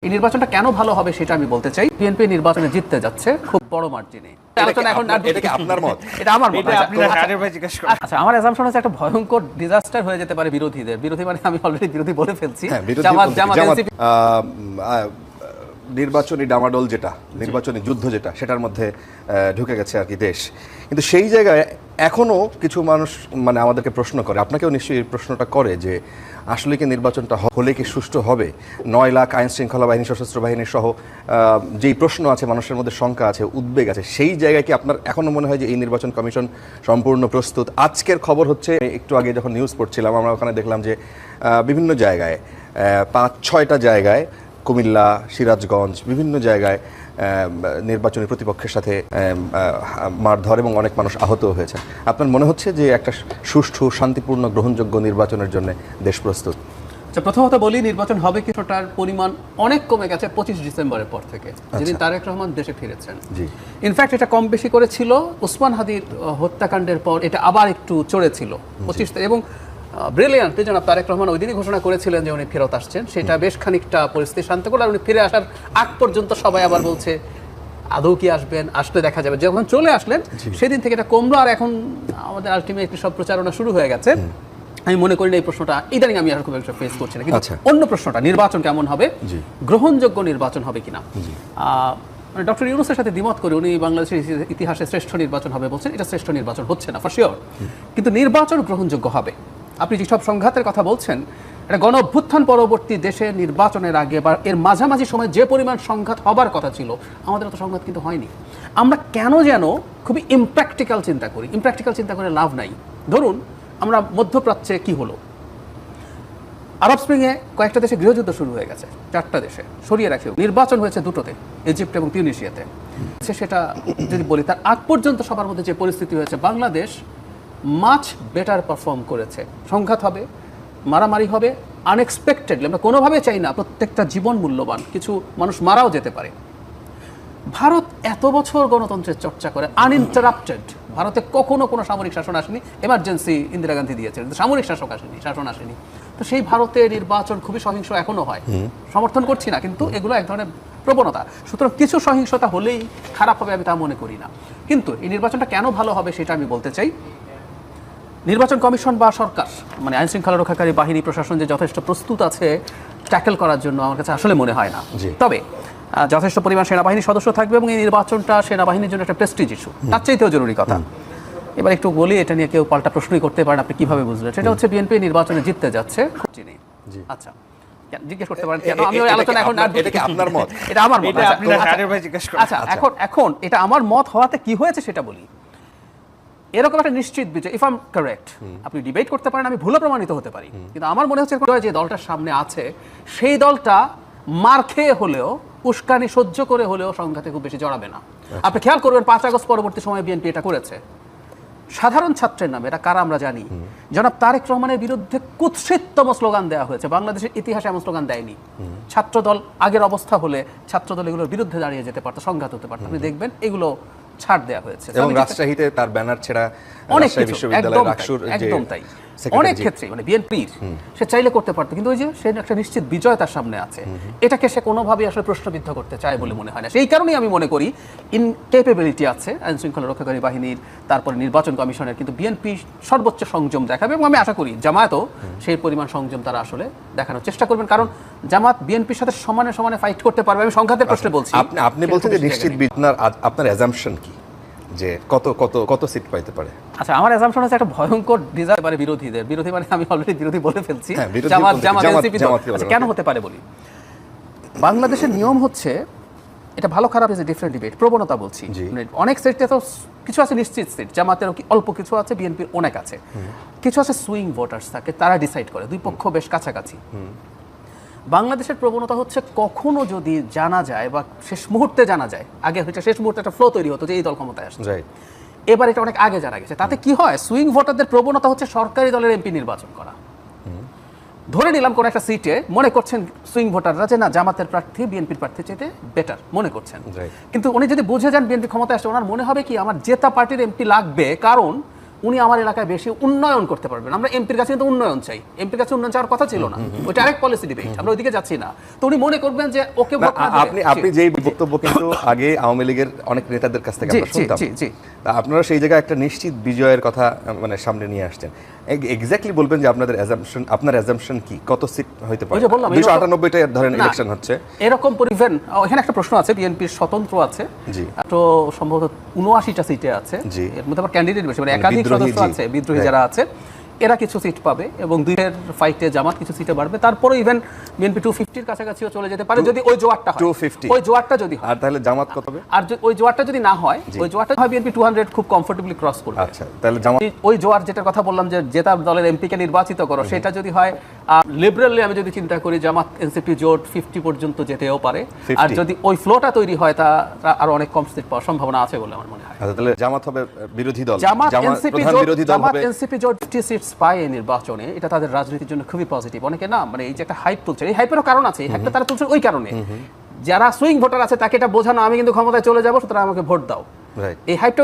এই নির্বাচনটা কেন ভালো হবে সেটা আমি বলতে চাই। বিএনপি নির্বাচনে জিততে যাচ্ছে খুব বড় মার্জিনে। আলোচনা এখন এটা কি আপনার মত? এটা আমার মত। আচ্ছা, আমার অ্যাসাম্পশন হচ্ছে একটা ভয়ঙ্কর ডিজাস্টার হয়ে যেতে পারে বিরোধীদের। বিরোধী মানে আমি অলরেডি বিরোধী বলে ফেলছি। নির্বাচনী ডামাডোল যেটা, নির্বাচনী যুদ্ধ যেটা, সেটার মধ্যে ঢুকে গেছে আর কি দেশ। কিন্তু সেই জায়গায় এখনো কিছু মানুষ মানে আমাদেরকে প্রশ্ন করে, আপনাকেও নিশ্চয়ই এই প্রশ্নটা করে যে আসলে কি নির্বাচনটা হলে কি সুষ্ঠু হবে? 9 লাখ আইন শৃঙ্খলা বাহিনী, সশস্ত্র বাহিনী সহ যেই প্রশ্ন আছে, মানুষের মধ্যে শঙ্কা আছে, উদ্বেগ আছে, সেই জায়গায় কি আপনার এখনো মনে হয় যে এই নির্বাচন কমিশন সম্পূর্ণ প্রস্তুত? আজকের খবর হচ্ছে, একটু আগে যখন নিউজ পড়ছিলাম আমরা ওখানে দেখলাম যে বিভিন্ন জায়গায় 5-6টা জায়গায়, কুমিল্লা, সিরাজগঞ্জ, বিভিন্ন জায়গায় নির্বাচনী প্রতিপক্ষের সাথে মারধর এবং অনেক মানুষ আহত হয়েছে। আপনার মনে হচ্ছে যে একটা সুষ্ঠু, শান্তিপূর্ণ, গ্রহণযোগ্য নির্বাচনের জন্য দেশ প্রস্তুত? প্রথমত বলি, নির্বাচন হবে কিছুটার পরিমাণ অনেক কমে গেছে 25 ডিসেম্বরের পর থেকে, যেদিন তারেক রহমান দেশে ফিরেছেন। ইনফ্যাক্ট এটা কম বেশি করে ছিল ওসমান হাদির হত্যাকাণ্ডের পর, এটা আবার একটু চড়েছিল 25। এবং ব্রিলিয়ান্ট জনাব তারেক রহমান ওই দিনই ঘোষণা করেছিলেন যে উনি ফেরত আসছেন। সেটা বেশ খানিকটা পরিস্থিতি শান্ত করে, আর উনি ফিরে আসার আগ পর্যন্ত সবাই আবার বলছে আদৌ কি আসবেন, আসলে দেখা যাবে। যখন চলে আসলেন সেদিন থেকে এটা কমলো, আর এখন আমাদের আলটিমেটলি সব প্রচারণা শুরু হয়ে গেছে। আমি মনে করি না এই প্রশ্নটা ইদানিং আমি আর খুব একটা ফেস করছি না। কিন্তু অন্য প্রশ্নটা, নির্বাচন কেমন হবে, গ্রহণযোগ্য নির্বাচন হবে কিনা, মানে ডক্টর ইউনূসের সাথে দ্বিমত করে উনি বাংলাদেশের ইতিহাসে শ্রেষ্ঠ নির্বাচন হবে বলছেন। এটা শ্রেষ্ঠ নির্বাচন হচ্ছে না ফর শিওর, কিন্তু নির্বাচন গ্রহণযোগ্য হবে। আপনি যেসব সংঘাতের কথা বলছেন, এটা গণ অভ্যুত্থান পরবর্তী দেশে নির্বাচনের আগে বা এর মাঝামাঝি সময় যে পরিমাণ সংঘাত হবার কথা ছিল, আমাদের তো সংঘাত কিন্তু হয়নি। আমরা কেন যেন খুবই ইমপ্র্যাকটিক্যাল চিন্তা করি। ইমপ্র্যাকটিক্যাল চিন্তা করে লাভ নাই। ধরুন আমরা মধ্যপ্রাচ্যে কি হলো, আরব স্প্রিংয়ে কয়েকটা দেশে গৃহযুদ্ধ শুরু হয়ে গেছে, 4টা দেশে সরিয়ে রাখেও নির্বাচন হয়েছে 2টোতে, ইজিপ্ট এবং তিউনিসিয়াতে। সেটা যদি বলি, তার আগ পর্যন্ত সবার মধ্যে যে পরিস্থিতি হয়েছে, বাংলাদেশ মাচ বেটার পারফর্ম করেছে। সংঘাত হবে, মারামারি হবে, আনএক্সপেক্টেডলি, আমরা কোনোভাবে চাই না, প্রত্যেকটা জীবন মূল্যবান, কিছু মানুষ মারাও যেতে পারে। ভারত এত বছর গণতন্ত্রের চর্চা করে আনইন্টারাপ্টেড, ভারতে কখনো কোনো সামরিক শাসন আসেনি, এমার্জেন্সি ইন্দিরা গান্ধী দিয়েছিলেন, সামরিক শাসন আসেনি। তো সেই ভারতের নির্বাচন খুবই সহিংস এখনো হয়, সমর্থন করছি না, কিন্তু এগুলো এক ধরনের প্রবণতা। সুতরাং কিছু সহিংসতা হলেই খারাপ হবে আমি তা মনে করি না। কিন্তু এই নির্বাচনটা কেন ভালো হবে সেটা আমি বলতে চাই। নির্বাচন কমিশন বা সরকার, মানে আইন শৃঙ্খলা রক্ষাকারী বাহিনী, প্রশাসন যে যথেষ্ট প্রস্তুত আছে ট্যাকেল করার জন্য, আমার কাছে আসলে মনে হয় না। তবে যথেষ্ট পরিমাণ সেনাবাহিনীর সদস্য থাকবে এবং এই নির্বাচনটা সেনাবাহিনীর জন্য একটা প্রেস্টিজ ইস্যু, তার চাইতেও জরুরি কথা। এবার একটু বলি, এটা নিয়ে কেউ পাল্টা প্রশ্নই করতে পারেন, আপনি কিভাবে বুঝলেন? সেটা হচ্ছে বিএনপি নির্বাচনে জিততে যাচ্ছে। আচ্ছা, জিজ্ঞেস করতে পারেন কেন আমি ওই আলোচনা এখন? এটা কি আপনার মত? এটা আমার মত। আচ্ছা, এখন এটা আমার মত হওয়াতে কি হয়েছে সেটা বলি। এরকম একটা নিশ্চিত বিজয়, ইফ আই এম কারেক্ট, আপনি ডিবেট করতে পারেন, আমি ভুলও প্রমাণিত হতে পারি, কিন্তু আমার মনে হচ্ছে যে দলটার সামনে আছে সেই দলটা মার খেয়ে হলেও, উস্কানি সহ্য করে হলেও সংঘাতে খুব বেশি জড়াবে না। আপনি খেয়াল করবেন 5 আগস্ট পরবর্তী সময়ে বিএনপি এটা করেছে সাধারণ ছাত্রের নামে। এটা কারা আমরা জানি। জনাব তারেক রহমানের বিরুদ্ধে কুৎসিততম স্লোগান দেওয়া হয়েছে, বাংলাদেশের ইতিহাসে এমন স্লোগান দেয়নি। ছাত্রদল আগের অবস্থা হলে ছাত্রদল এগুলোর বিরুদ্ধে দাঁড়িয়ে যেতে পারতো, সংঘাত হতে পারতো। আপনি দেখবেন এগুলো ছাড় দেওয়া হয়েছে এবং রাজশাহীতে তার ব্যানার ছেড়া, অনেক বিশ্ববিদ্যালয়, একদম তাই, অনেক ক্ষেত্রে মানে বিএনপির সে চাইলে করতে পারতো, কিন্তু ওই যে সে একটা নিশ্চিত বিজয় তার সামনে আছে, এটাকে সে কোনোভাবেই আসলে প্রশ্নবিদ্ধ করতে চায় বলে মনে হয় না। সেই কারণেই আমি মনে করি ইনকেপেবিলিটি আছে আইন শৃঙ্খলা রক্ষাকারী বাহিনীর, তারপরে নির্বাচন কমিশনের, কিন্তু বিএনপি সর্বোচ্চ সংযম দেখাবে এবং আমি আশা করি জামায়াতও সেই পরিমাণ সংযম তারা আসলে দেখানোর চেষ্টা করবেন, কারণ জামাত বিএনপির সাথে সমানে সমানে ফাইট করতে পারবে। আমি সংঘাতের প্রশ্নে বলছি। আপনি বলছেন যে নিশ্চিত, আপনার অ্যাজাম্পশন কি যে কত সিট পাইতে পারে? আচ্ছা, আমার অ্যাসাম্পশন হচ্ছে একটা ভয়ঙ্কর ডিজাস্টার পারে বিরোধীদের। বিরোধী মানে আমি অলরেডি বিরোধী বলে ফেলছি, কেন হতে পারে বলি। বাংলাদেশের নিয়ম হচ্ছে, এটা ভালো খারাপ ইজ এ ডিফারেন্ট ডিবেট, প্রবণতা বলছি। অনেক সিটে তো কিছু আছে নিশ্চিত সিট, জামাতের অল্প কিছু আছে, বিএনপির অনেক আছে, কিছু আছে সুইং ভোটার্স থাকে, তারা ডিসাইড করে, দুই পক্ষ বেশ কাছাকাছি। বাংলাদেশের প্রবণতা হচ্ছে, কখনো যদি জানা যায় বা শেষ মুহূর্তে জানা যায়, আগে হচ্ছে শেষ মুহূর্তে একটা ফ্লো তৈরি হতো যে এই দল ক্ষমতায় আসছে, এবার এটা অনেক আগে জানা গেছে। তাতে কি হয়, সুইং ভোটারদের প্রবণতা হচ্ছে সরকারি দলের এমপি নির্বাচন করা। ধরে নিলাম কোন একটা সিটে মনে করছেন সুইং ভোটাররা যে না, জামাতের প্রার্থী বিএনপির প্রার্থীর চাইতে বেটার মনে করছেন, কিন্তু উনি যদি বুঝে যান বিএনপি ক্ষমতায় আসছে, ওনার মনে হবে কি আমার জেতা পার্টির এমপি লাগবে, কারণ উনি আমার এলাকায় বেশি উন্নয়ন করতে পারবেন। আমরা এমপির কাছে কিন্তু উন্নয়ন চাই, এমপির কাছে উন্নয়ন চাওয়ার কথা ছিল না, ওইটা আরেক পলিসি ডিবেট, আমরা ওইদিকে যাচ্ছি না। তো উনি মনে করবেন যে ওকে ভোট না দিলে আপনি যেই বক্তব্য কিন্তু আগে আওয়ামী লীগের অনেক নেতাদের কাছ থেকে আমরা শুনতাম, জি। তা আপনারা সেই জায়গায় একটা নিশ্চিত বিজয়ের কথা মানে সামনে নিয়ে আসছেন। এক্স্যাক্টলি বলবেন যে আপনার অ্যাজাম্পশন কি, কত সিট হইতে পারে? ওই যে বললাম, 298টা ধরেন না, ইলেকশন হচ্ছে এরকম পরিবেন। এখানে একটা প্রশ্ন আছে, বিএনপির স্বতন্ত্র আছে, জি, তো সম্ভবত 79টা সিটে আছে, জি। এর মধ্যে আবার ক্যান্ডিডেট বেশি, মানে একাধিক বিদ্রোহী, সদস্য জি। আছে, বিদ্রোহী যারা আছে এরা কিছু সিট পাবে, এবং দুইয়ের ফাইটে জামাত কিছু সিটে বাড়বে। তারপরে ইভেন বিএনপি 250-র কাছাকাছিও চলে যেতে পারে যদি ওই জোয়ারটা হয়। 250 ওই জোয়ারটা যদি হয়, আর তাহলে জামাত কত হবে? আর ওই জোয়ারটা যদি না হয়, ওই জোয়ারটা হয় বিএনপি 200 খুব কমফোর্টেবলি ক্রস করবে। আচ্ছা, তাহলে জামাত ওই জোয়ার যেটার কথা বললাম যে জেতা দলের এমপিকে নির্বাচিত করো, সেটা যদি হয় লিবারেলি, আমি যদি চিন্তা করি জামাত এনসিপি জোট 50 পর্যন্ত যেতেও পারে। 50 আর যদি ওই ফ্লোটা তৈরি হয়, তা আরো অনেক কম সিট পাওয়ার সম্ভাবনা আছে বলে আমার মনে হয়। আচ্ছা, তাহলে জামাত হবে বিরোধী দল, জামাত এনসিপি প্রধান জোট, বিরোধী দল জামাত হবে। এনসিপি জোট 50 সিটস পায় এই নির্বাচনে, এটা তাদের রাজনীতির জন্য খুবই পজিটিভ। অনেকে না মানে এই যে একটা হাইপ তুলছে, এই হাইপেরও কারণ আছে, এই হাইপটা তারা তুলছে ওই কারণে যারা সুইং ভোটার আছে তাকে এটা বোঝানো আমি কিন্তু ক্ষমতায় চলে যাবো, সুতরাং আমাকে ভোট দাও, রাইট। এই হাইপটা